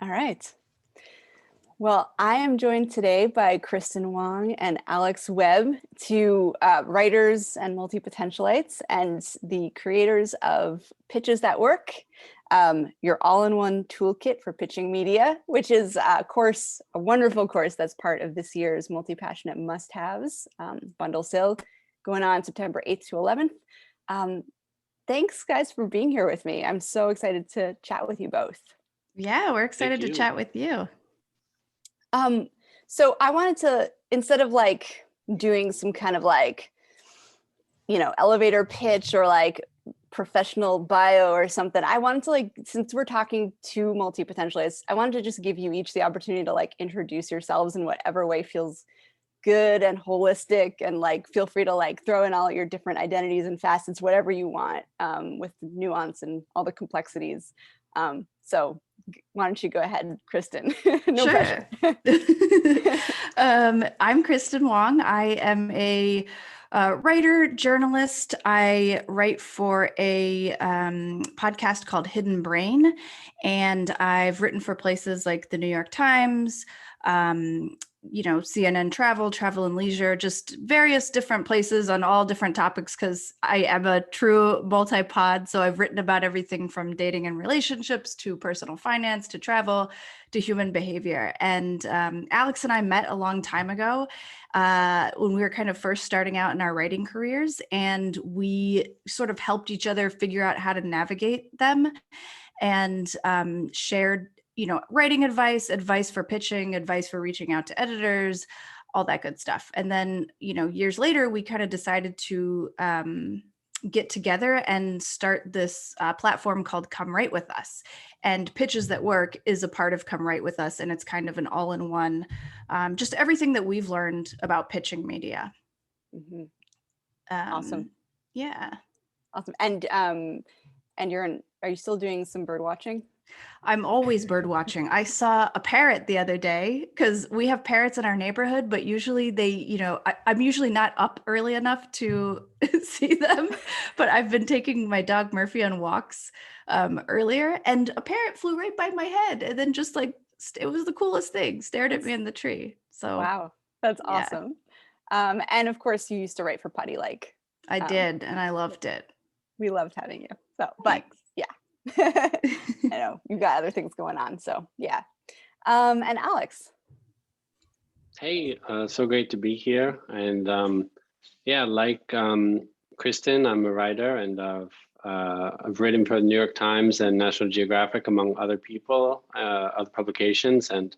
All right. Well, I am joined today by Kristin Wong and Alex Webb, two writers and multi-potentialites and the creators of Pitches That Work, your all-in-one toolkit for pitching media, which is a wonderful course that's part of this year's Multi-Passionate Must-Haves bundle sale going on September 8th to 11th. Thanks, guys, for being here with me. I'm so excited to chat with you both. Yeah, we're excited to chat with you. So I wanted to, instead of like doing some kind of like, elevator pitch or like professional bio or something, I wanted to like, since we're talking to multi-potentialists, I wanted to just give you each the opportunity to like introduce yourselves in whatever way feels good and holistic, and like feel free to like throw in all your different identities and facets, whatever you want, with nuance and all the complexities. So why don't you go ahead, Kristin? No pressure. I'm Kristin Wong. I am a writer, journalist. I write for a podcast called Hidden Brain, and I've written for places like the New York Times, CNN Travel and Leisure, just various different places on all different topics, because I am a true multi-pod. So I've written about everything from dating and relationships to personal finance to travel to human behavior. And Alex and I met a long time ago when we were kind of first starting out in our writing careers, and we sort of helped each other figure out how to navigate them, and shared writing advice for pitching, advice for reaching out to editors, all that good stuff. And then, years later, we kind of decided to get together and start this platform called Come Write With Us. And Pitches That Work is a part of Come Write With Us. And it's kind of an all-in-one, just everything that we've learned about pitching media. Mm-hmm. Awesome. Yeah. Awesome. And are you still doing some bird watching? I'm always bird watching. I saw a parrot the other day, because we have parrots in our neighborhood, but usually I'm usually not up early enough to see them, but I've been taking my dog Murphy on walks earlier, and a parrot flew right by my head, and then just like, it was the coolest thing, stared at me in the tree. So wow, that's awesome. And of course you used to write for Putty Like. I did, and I loved it. We loved having you. So, but yeah. I know you've got other things going on, so yeah. And Alex. Hey, so great to be here. And like Kristin, I'm a writer, and I've written for the New York Times and National Geographic, among other other publications. And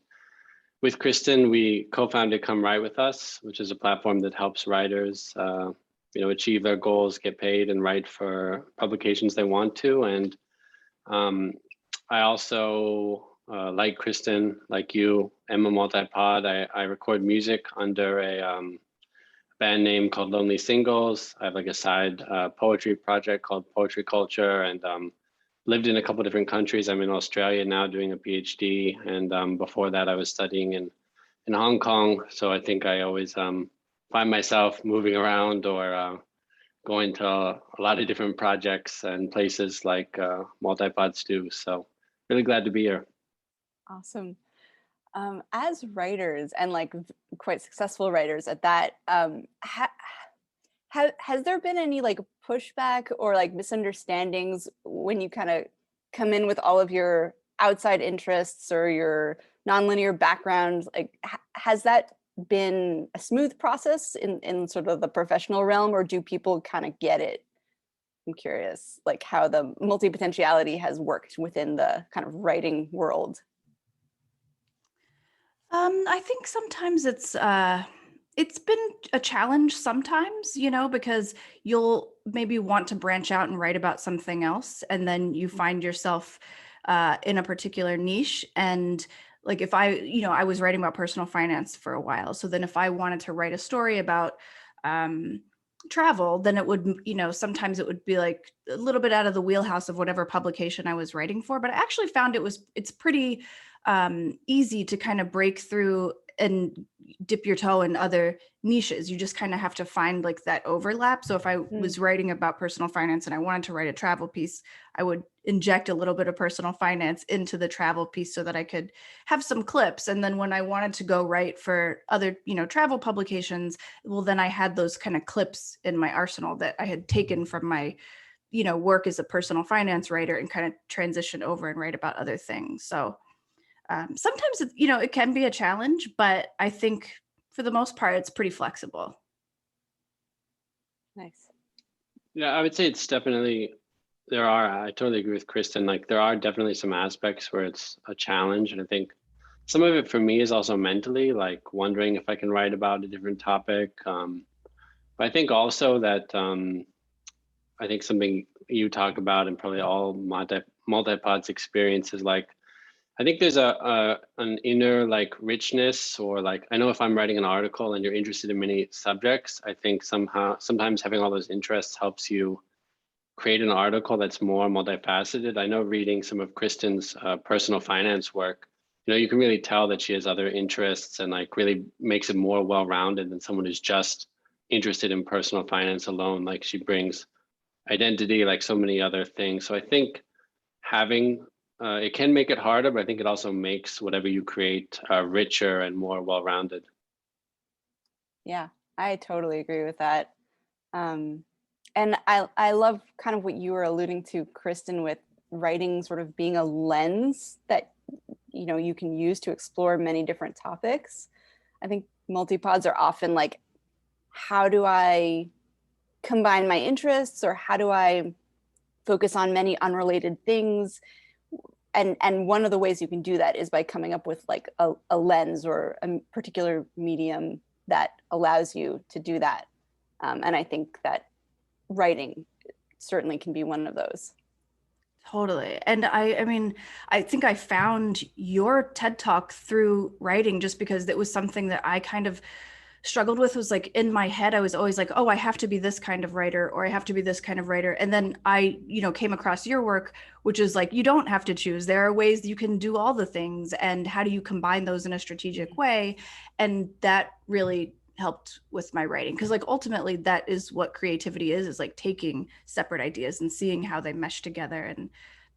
with Kristin, we co-founded Come Write With Us, which is a platform that helps writers achieve their goals, get paid, and write for publications they want to. And I also, like Kristin, like you, am a multi-pod. I record music under a band name called Lonely Singles. I have like a side poetry project called Poetry Culture, and lived in a couple different countries. I'm in Australia now doing a PhD, and before that I was studying in Hong Kong. So I think I always find myself moving around or going to a lot of different projects and places like multipods do. So really glad to be here. Awesome. As writers, and like quite successful writers at that, has there been any like pushback or like misunderstandings when you kind of come in with all of your outside interests or your nonlinear background? Like, has that been a smooth process in sort of the professional realm, or do people kind of get it? I'm curious, like how the multi-potentiality has worked within the kind of writing world. I think sometimes it's been a challenge sometimes, because you'll maybe want to branch out and write about something else, and then you find yourself in a particular niche. And like if I was writing about personal finance for a while. So then if I wanted to write a story about travel, then it would, sometimes it would be like a little bit out of the wheelhouse of whatever publication I was writing for. But I actually found it's pretty easy to kind of break through and dip your toe in other niches. You just kind of have to find like that overlap. So if I was writing about personal finance and I wanted to write a travel piece, I would inject a little bit of personal finance into the travel piece so that I could have some clips. And then when I wanted to go write for other, travel publications, well, then I had those kind of clips in my arsenal that I had taken from my, work as a personal finance writer and kind of transition over and write about other things. So sometimes, it can be a challenge, but I think for the most part, it's pretty flexible. Nice. Yeah, I would say it's definitely, I totally agree with Kristin. Like there are definitely some aspects where it's a challenge. And I think some of it for me is also mentally, like wondering if I can write about a different topic. But I think also that, I think something you talk about and probably all multipods experience is like, I think there's an inner like richness, or like, I know if I'm writing an article and you're interested in many subjects, I think sometimes having all those interests helps you create an article that's more multifaceted. I know reading some of Kristin's personal finance work, you can really tell that she has other interests and like really makes it more well-rounded than someone who's just interested in personal finance alone. Like she brings identity, like so many other things. So I think having it can make it harder, but I think it also makes whatever you create richer and more well-rounded. Yeah, I totally agree with that. And I love kind of what you were alluding to, Kristin, with writing sort of being a lens that you can use to explore many different topics. I think multipods are often like, how do I combine my interests, or how do I focus on many unrelated things? And one of the ways you can do that is by coming up with like a lens or a particular medium that allows you to do that. And I think that writing certainly can be one of those. Totally. And I mean, I think I found your TED Talk through writing, just because it was something that I kind of struggled with. Was like in my head, I was always like, oh, I have to be this kind of writer, or I have to be this kind of writer. And then I, came across your work, which is like, you don't have to choose. There are ways you can do all the things. And how do you combine those in a strategic way? And that really helped with my writing, because like ultimately that is what creativity is like taking separate ideas and seeing how they mesh together. And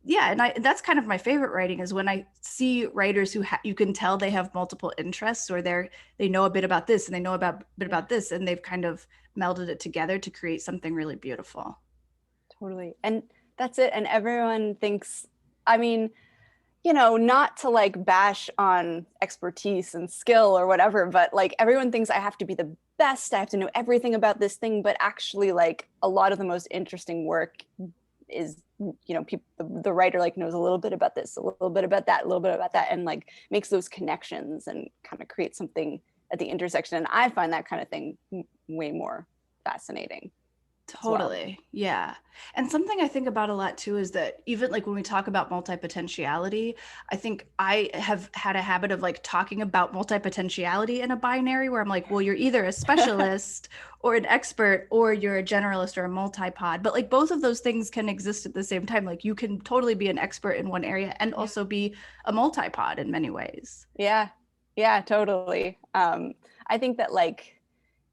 yeah, and that's kind of my favorite writing, is when I see writers who you can tell they have multiple interests, or they know a bit about this and they know a bit about this, and they've kind of melded it together to create something really beautiful. Totally. And that's it. And everyone thinks, I mean, not to like bash on expertise and skill or whatever, but like everyone thinks I have to be the best, I have to know everything about this thing. But actually, like a lot of the most interesting work is, the writer like knows a little bit about this, a little bit about that, a little bit about that, and like makes those connections and kind of creates something at the intersection. And I find that kind of thing way more fascinating. Totally. Well. Yeah. And something I think about a lot too is that even like when we talk about multipotentiality, I think I have had a habit of like talking about multipotentiality in a binary where I'm like, well, you're either a specialist or an expert, or you're a generalist or a multipod. But like both of those things can exist at the same time. Like you can totally be an expert in one area and also be a multipod in many ways. Yeah. Yeah, totally. I think that like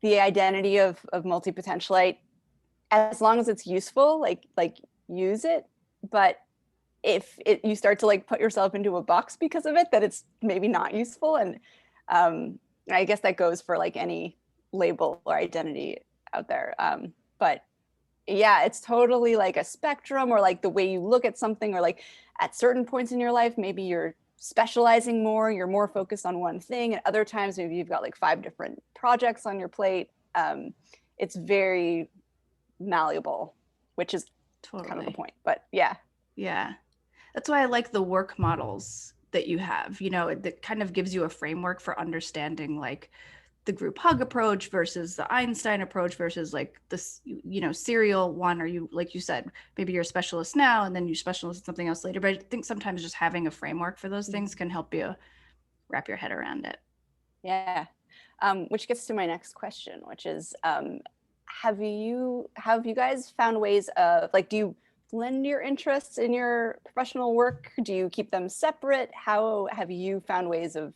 the identity of multipotentialite, as long as it's useful, like use it. But if you start to like put yourself into a box because of it, that it's maybe not useful. And I guess that goes for like any label or identity out there. But yeah, it's totally like a spectrum, or like the way you look at something, or like at certain points in your life, maybe you're specializing more, you're more focused on one thing. And other times, maybe you've got like 5 different projects on your plate. It's very malleable, which is totally kind of the point. But yeah. That's why I like the work models that you have. That kind of gives you a framework for understanding like the group hug approach versus the Einstein approach versus like this serial one, or you, like you said, maybe you're a specialist now and then you specialize in something else later. But I think sometimes just having a framework for those things can help you wrap your head around it. Yeah. Which gets to my next question, which is have you guys found ways of like, do you blend your interests in your professional work? Do you keep them separate? How have you found ways of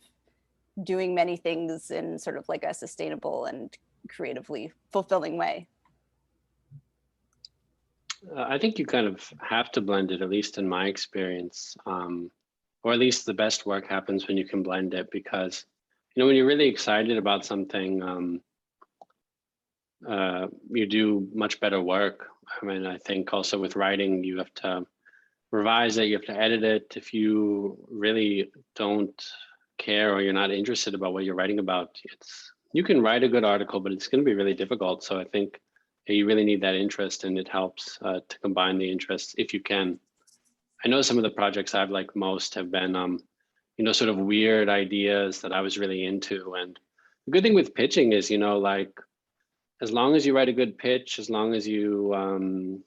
doing many things in sort of like a sustainable and creatively fulfilling way? I think you kind of have to blend it, at least in my experience, or at least the best work happens when you can blend it, because when you're really excited about something, you do much better work. I mean, I think also with writing, you have to revise it, you have to edit it. If you really don't care or you're not interested about what you're writing about, you can write a good article, but it's going to be really difficult. So I think you really need that interest, and it helps to combine the interests if you can. I know some of the projects I've liked most have been, sort of weird ideas that I was really into. And the good thing with pitching is, like, as long as you write a good pitch, as long as you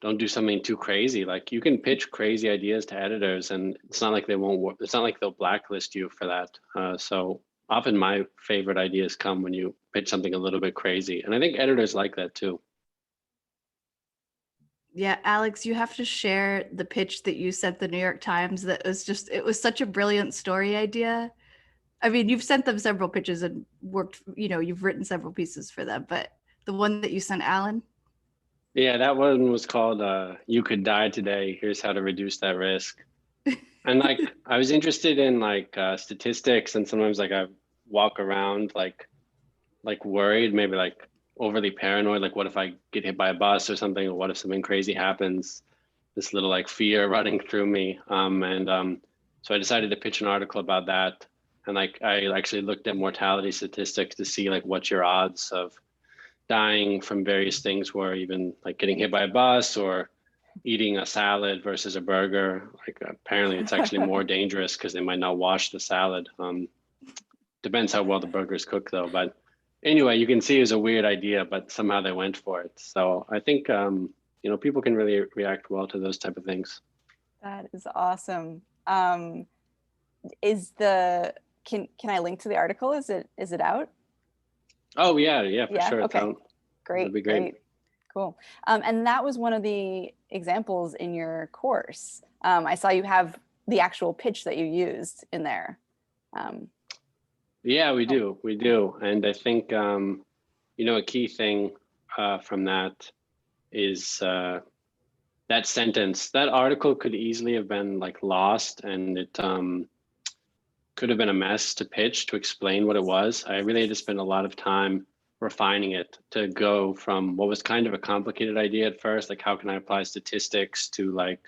don't do something too crazy, like you can pitch crazy ideas to editors, and it's not like they won't work. It's not like they'll blacklist you for that. So often my favorite ideas come when you pitch something a little bit crazy. And I think editors like that too. Yeah, Alex, you have to share the pitch that you sent the New York Times. That was just, it was such a brilliant story idea. I mean, you've sent them several pitches and worked, you've written several pieces for them, but the one that you sent Alan? Yeah, that one was called You Could Die Today. Here's how to reduce that risk. And like, I was interested in like statistics, and sometimes like I walk around like worried, maybe like overly paranoid, like what if I get hit by a bus or something, or what if something crazy happens? This little like fear running through me. So I decided to pitch an article about that. And like I actually looked at mortality statistics to see like what your odds of dying from various things were, even like getting hit by a bus or eating a salad versus a burger. Like apparently it's actually more dangerous because they might not wash the salad. Depends how well the burgers cook though. But anyway, you can see it's a weird idea, but somehow they went for it. So I think people can really react well to those type of things. That is awesome. Can I link to the article? Is it out? Oh yeah, for sure. Okay. Great. That'd be great. Cool. And that was one of the examples in your course. I saw you have the actual pitch that you used in there. Yeah, we do. And I think, a key thing from that is that sentence. That article could easily have been like lost, and it could have been a mess to pitch, to explain what it was. I really had to spend a lot of time refining it to go from what was kind of a complicated idea at first, like how can I apply statistics to like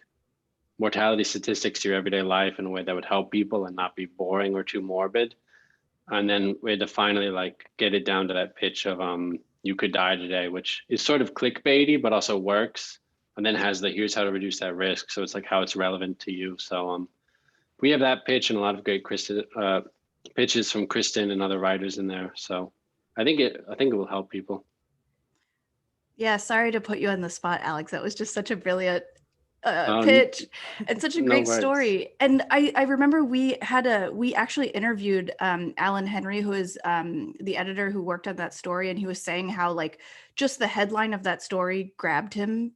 mortality statistics to your everyday life in a way that would help people and not be boring or too morbid. And then we had to finally like get it down to that pitch of you could die today, which is sort of clickbaity, but also works. And then has the here's how to reduce that risk. So it's like how it's relevant to you. So we have that pitch and a lot of great pitches from Kristin and other writers in there. So I think it will help people. Yeah, sorry to put you on the spot, Alex. That was just such a brilliant pitch and such a great story. And I remember we actually interviewed Alan Henry, who is the editor who worked on that story, and he was saying how like just the headline of that story grabbed him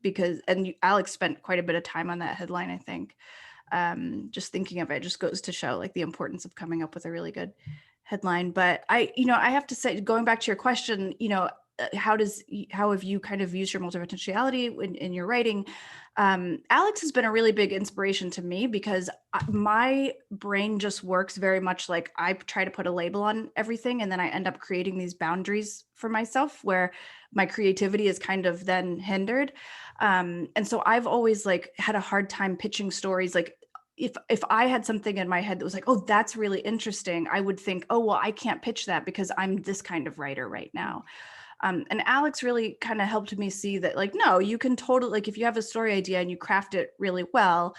and Alex spent quite a bit of time on that headline, I think. Just thinking of it just goes to show like the importance of coming up with a really good headline. But I have to say, going back to your question, how have you kind of used your multipotentiality in your writing? Alex has been a really big inspiration to me because my brain just works very much like I try to put a label on everything, and then I end up creating these boundaries for myself where my creativity is kind of then hindered. And so I've always like had a hard time pitching stories. Like if I had something in my head that was like, oh, that's really interesting, I would think, oh, well, I can't pitch that because I'm this kind of writer right now. And Alex really kind of helped me see that, like, no, you can totally, like, if you have a story idea and you craft it really well,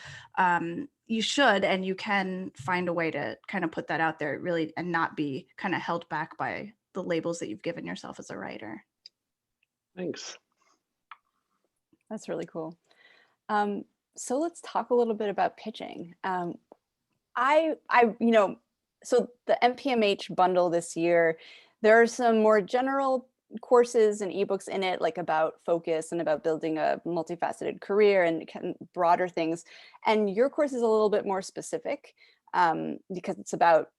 you should, and you can find a way to kind of put that out there really and not be kind of held back by the labels that you've given yourself as a writer. Thanks. That's really cool. So let's talk a little bit about pitching. So the MPMH bundle this year, there are some more general courses and ebooks in it, like about focus and about building a multifaceted career and kind of broader things. And your course is a little bit more specific because it's about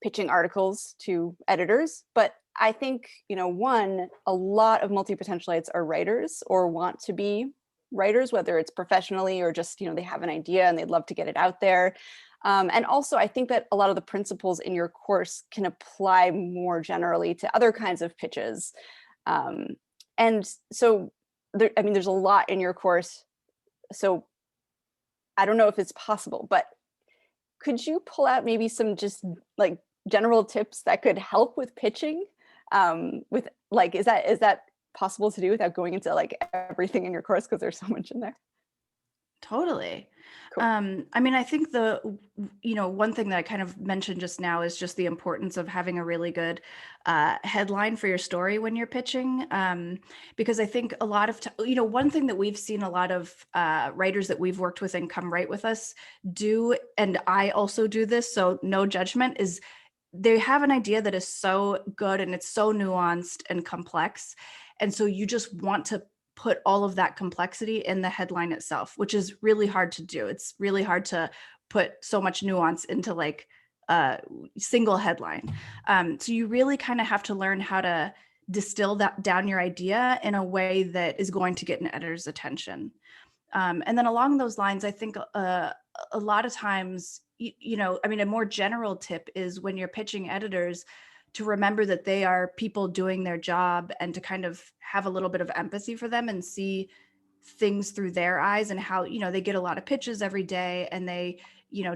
pitching articles to editors, but I think, one, a lot of multi-potentialites are writers or want to be writers, whether it's professionally or just, they have an idea and they'd love to get it out there. And also, I think that a lot of the principles in your course can apply more generally to other kinds of pitches. And so, there's a lot in your course. So I don't know if it's possible, but could you pull out maybe some just like general tips that could help with pitching? With like, is that possible to do without going into like everything in your course, because there's so much in there? Totally. Cool. I think one thing that I kind of mentioned just now is just the importance of having a really good headline for your story when you're pitching. Because I think a lot of, one thing that we've seen a lot of writers that we've worked with and come write with us do, and I also do this, so no judgment, is they have an idea that is so good and it's so nuanced and complex. And so you just want to put all of that complexity in the headline itself, which is really hard to do. It's really hard to put so much nuance into like a single headline. So you really kind of have to learn how to distill that down your idea in a way that is going to get an editor's attention. And then along those lines, I think a lot of times, a more general tip is when you're pitching editors, to remember that they are people doing their job and to kind of have a little bit of empathy for them and see things through their eyes, and how, they get a lot of pitches every day and they,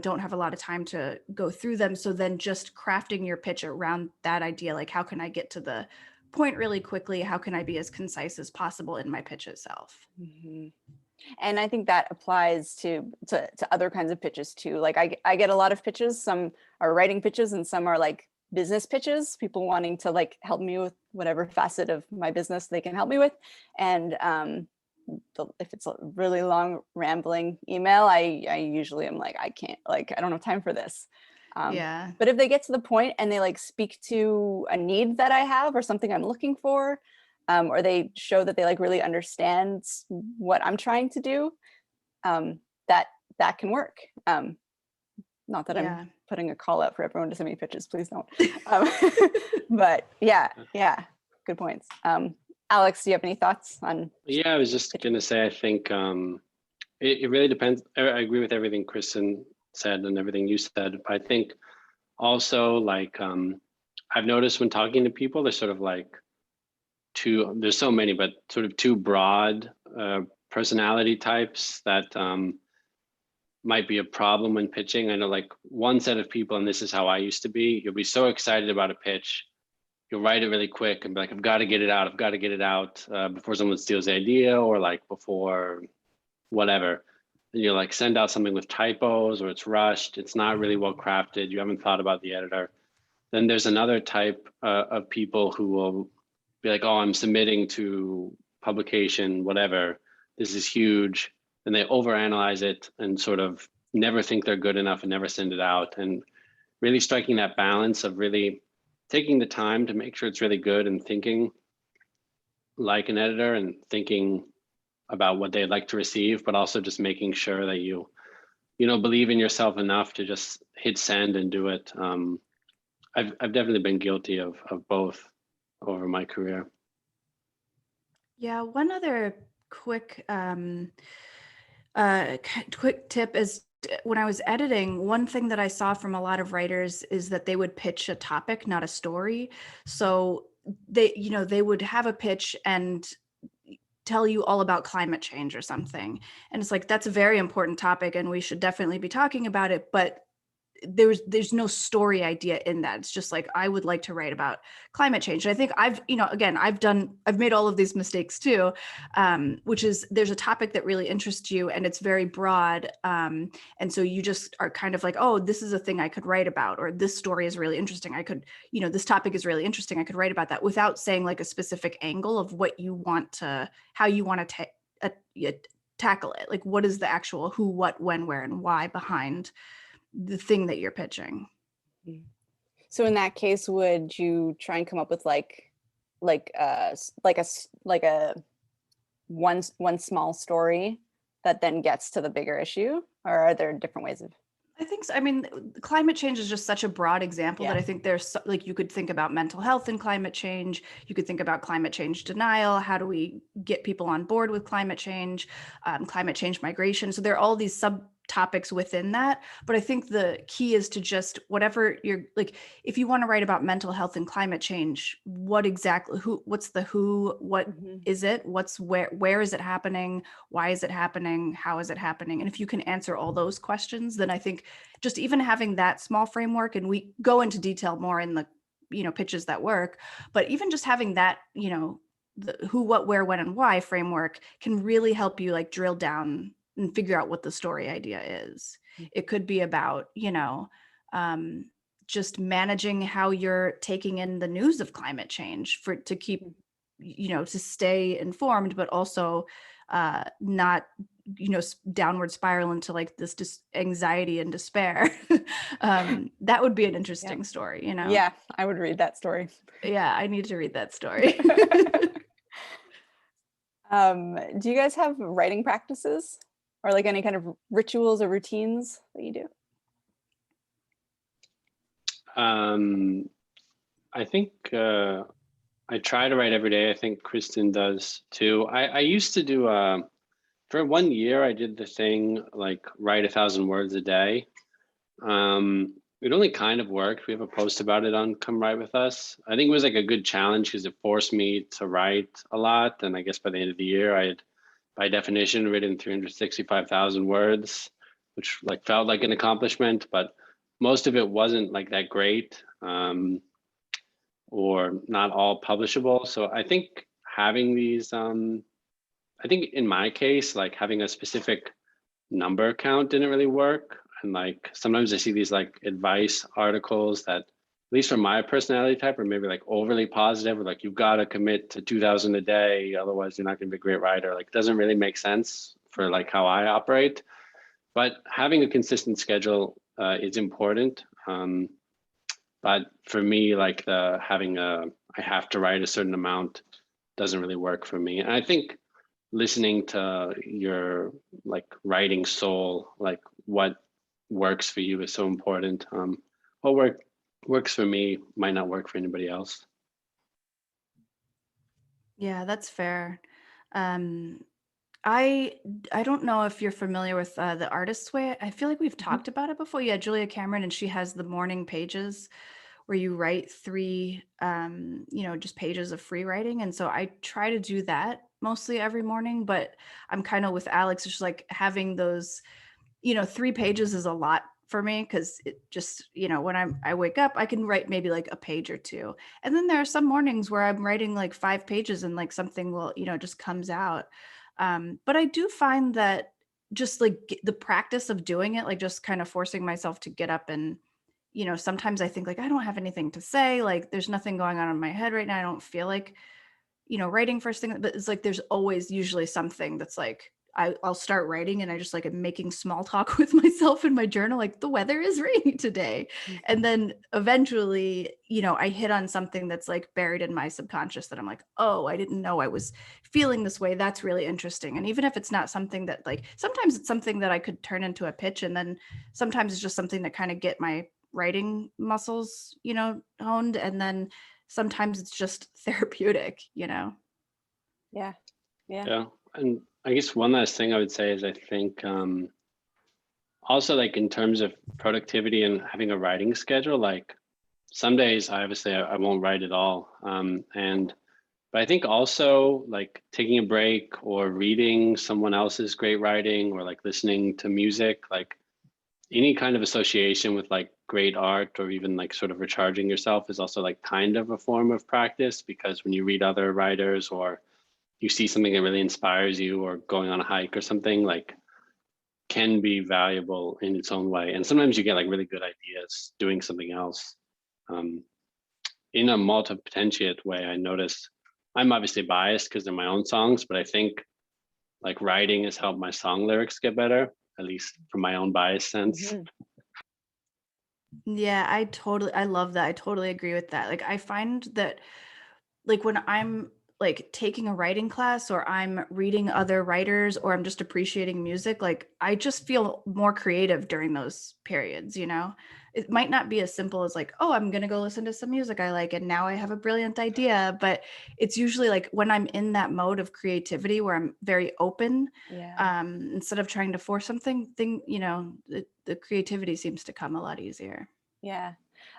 don't have a lot of time to go through them. So then just crafting your pitch around that idea, like how can I get to the point really quickly? How can I be as concise as possible in my pitch itself? Mm-hmm. And I think that applies to other kinds of pitches too. Like I get a lot of pitches. Some are writing pitches and some are like business pitches, people wanting to like help me with whatever facet of my business they can help me with. And if it's a really long rambling email, I usually am like, I can't, like, I don't have time for this. Yeah. But if they get to the point and they like speak to a need that I have or something I'm looking for, or they show that they like really understand what I'm trying to do, that can work. Not that I'm putting a call out for everyone to send me pitches, please don't. But yeah, good points. Alex, do you have any thoughts on? Yeah, I was just going to say, I think it really depends. I agree with everything Kristin said and everything you said. But I think also like I've noticed when talking to people, there's sort of like there's so many, but sort of two broad personality types that might be a problem when pitching. I know like one set of people, and this is how I used to be, you'll be so excited about a pitch, you'll write it really quick and be like, I've got to get it out before someone steals the idea or like before whatever. And you'll like send out something with typos or it's rushed, it's not really well crafted, you haven't thought about the editor. Then there's another type of people who will be like, oh, I'm submitting to publication, whatever, this is huge. And they overanalyze it and sort of never think they're good enough and never send it out. And really striking that balance of really taking the time to make sure it's really good and thinking like an editor and thinking about what they'd like to receive, but also just making sure that you believe in yourself enough to just hit send and do it. I've definitely been guilty of both over my career. Yeah, one other quick tip is, when I was editing, one thing that I saw from a lot of writers is that they would pitch a topic, not a story. So they would have a pitch and tell you all about climate change or something. And it's like, that's a very important topic and we should definitely be talking about it. But there's no story idea in that. It's just like, I would like to write about climate change. And I think I've made all of these mistakes too, which is, there's a topic that really interests you and it's very broad. And so you just are kind of like, oh, this is a thing I could write about, or this story is really interesting. This topic is really interesting. I could write about that, without saying like a specific angle of how you want to tackle it. Like, what is the actual who, what, when, where, and why behind the thing that you're pitching. So in that case, would you try and come up with like a one small story that then gets to the bigger issue, or are there different ways of? I think so. I mean, climate change is just such a broad example that Yeah. I think there's like, you could think about mental health and climate change. You could think about climate change denial. How do we get people on board with climate change migration? So there are all these subtopics within that. But I think the key is to just whatever you're like, if you want to write about mental health and climate change, what exactly, what's the who, what is it, what's where is it happening? Why is it happening? How is it happening? And if you can answer all those questions, then I think just even having that small framework, and we go into detail more in the, pitches that work, but even just having that, the who, what, where, when, and why framework can really help you like drill down and figure out what the story idea is. It could be about, just managing how you're taking in the news of climate change to keep, to stay informed, but also not, downward spiral into like this anxiety and despair. That would be an interesting story, Yeah, I would read that story. Yeah, I need to read that story. Do you guys have writing practices or like any kind of rituals or routines that you do? I think I try to write every day. I think Kristin does too. I used to do for 1 year, I did the thing like write 1,000 words a day. It only kind of worked. We have a post about it on Come Write With Us. I think it was like a good challenge because it forced me to write a lot. And I guess by the end of the year, I had, by definition, written 365,000 words, which like felt like an accomplishment, but most of it wasn't like that great, or not all publishable. So I think having these, I think in my case, like having a specific number count didn't really work. And like sometimes I see these like advice articles that, at least for my personality type, are maybe like overly positive, or like you've got to commit to 2,000 a day, otherwise you're not going to be a great writer. Like it doesn't really make sense for like how I operate. But having a consistent schedule is important. But for me, like I have to write a certain amount doesn't really work for me. And I think listening to your like writing soul, like what works for you is so important. What works for me might not work for anybody else. Yeah, that's fair. I don't know if you're familiar with the Artist's Way. I feel like we've talked about it before. Yeah, Julia Cameron, and she has the morning pages where you write 3, just pages of free writing. And so I try to do that mostly every morning, but I'm kind of with Alex, it's just like having those, 3 pages is a lot for me because it just, when I wake up, I can write maybe like a page or 2. And then there are some mornings where I'm writing like 5 pages and like something will, just comes out. But I do find that just like the practice of doing it, like just kind of forcing myself to get up and, sometimes I think like, I don't have anything to say, like there's nothing going on in my head right now. I don't feel like, writing first thing, but it's like, there's always usually something that's like, I'll start writing and I just like am making small talk with myself in my journal, like the weather is rainy today. And then eventually, I hit on something that's like buried in my subconscious that I'm like, oh, I didn't know I was feeling this way. That's really interesting. And even if it's not something that like, sometimes it's something that I could turn into a pitch. And then sometimes it's just something that kind of get my writing muscles, honed. And then sometimes it's just therapeutic, Yeah. Yeah. And I guess one last thing I would say is I think also like in terms of productivity and having a writing schedule, like some days I won't write at all. But I think also like taking a break or reading someone else's great writing or like listening to music, like any kind of association with like great art or even like sort of recharging yourself is also like kind of a form of practice, because when you read other writers or you see something that really inspires you, or going on a hike or something, like can be valuable in its own way. And sometimes you get like really good ideas doing something else. In a multipotentiate way, I noticed I'm obviously biased because they're my own songs, but I think like writing has helped my song lyrics get better, at least from my own bias sense. Yeah, I love that. I totally agree with that. Like I find that like when I'm like taking a writing class, or I'm reading other writers, or I'm just appreciating music, like I just feel more creative during those periods, you know? It might not be as simple as like, oh, I'm going to go listen to some music I like and now I have a brilliant idea, but it's usually like when I'm in that mode of creativity where I'm very open, Yeah. instead of trying to force something, you know, the creativity seems to come a lot easier. Yeah.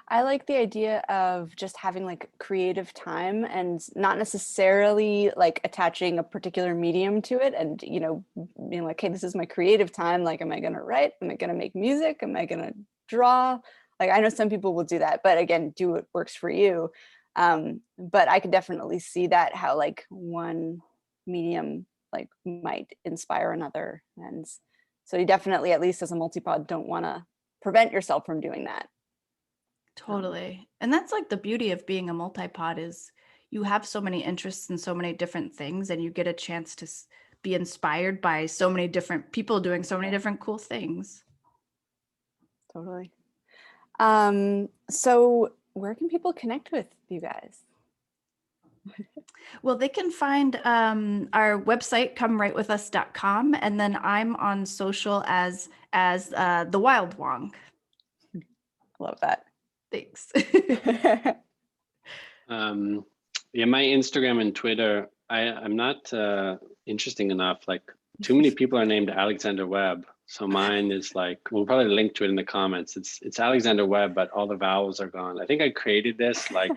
I like the idea of just having like creative time and not necessarily like attaching a particular medium to it and, you know, being like, hey, this is my creative time. Like, am I going to write? Am I going to make music? Am I going to draw? Like, I know some people will do that, but again, do what works for you. But I could definitely see that how like one medium like might inspire another. And so you definitely, at least as a multipod, don't want to prevent yourself from doing that. Totally. And that's like the beauty of being a multipod is you have so many interests in so many different things, and you get a chance to be inspired by so many different people doing so many different cool things. Totally. So where can people connect with you guys? Well, they can find our website, comerightwithus.com, and then I'm on social as the Wild Wong. Love that. Thanks. Yeah, my Instagram and Twitter, I'm not interesting enough. Like too many people are named Alexander Webb. So mine is like, we'll probably link to it in the comments. It's Alexander Webb, but all the vowels are gone. I think I created this like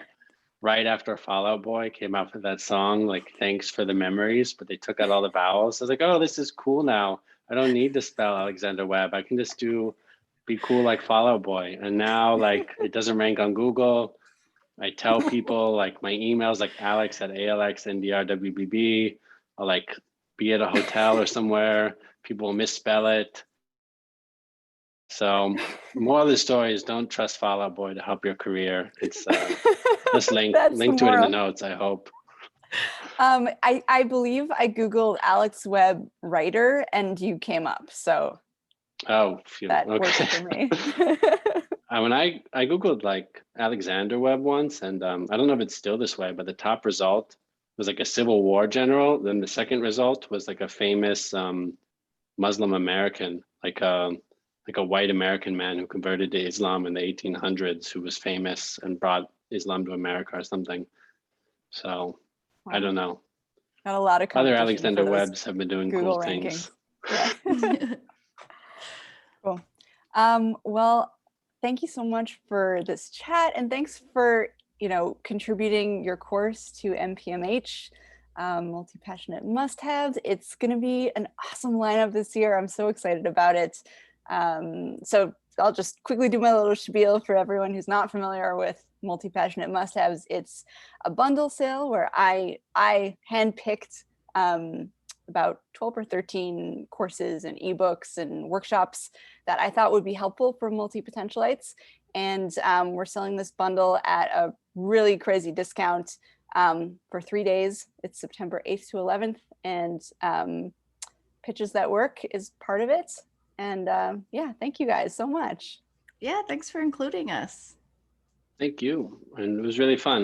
right after Fall Out Boy came out with that song, like thanks for the memories, but they took out all the vowels. I was like, oh, this is cool now. I don't need to spell Alexander Webb. I can just be cool like Fall Out Boy. And now like it doesn't rank on Google. I tell people like my emails like alex@alxndrwbb. I'll like be at a hotel or somewhere. People will misspell it. So more of the story is don't trust Fall Out Boy to help your career. It's just link to it in the notes, I hope. I believe I Googled Alex Webb writer and you came up. So that works for me. When I Googled like Alexander Webb once, and I don't know if it's still this way, but the top result was like a Civil War general. Then the second result was like a famous Muslim American, like a white American man who converted to Islam in the 1800s, who was famous and brought Islam to America or something. So wow. I don't know. Got a lot of other Alexander Webbs have been doing Google cool rankings. Things. Yeah. Cool. Well, thank you so much for this chat, and thanks for contributing your course to MPMH, Multi-Passionate Must-Haves. It's going to be an awesome lineup this year. I'm so excited about it. So I'll just quickly do my little spiel for everyone who's not familiar with Multi-Passionate Must-Haves. It's a bundle sale where I handpicked about 12 or 13 courses and ebooks and workshops that I thought would be helpful for multi-potentialites. And we're selling this bundle at a really crazy discount for 3 days. It's September 8th to 11th, and Pitches That Work is part of it. And yeah, thank you guys so much. Yeah, thanks for including us. Thank you. And it was really fun.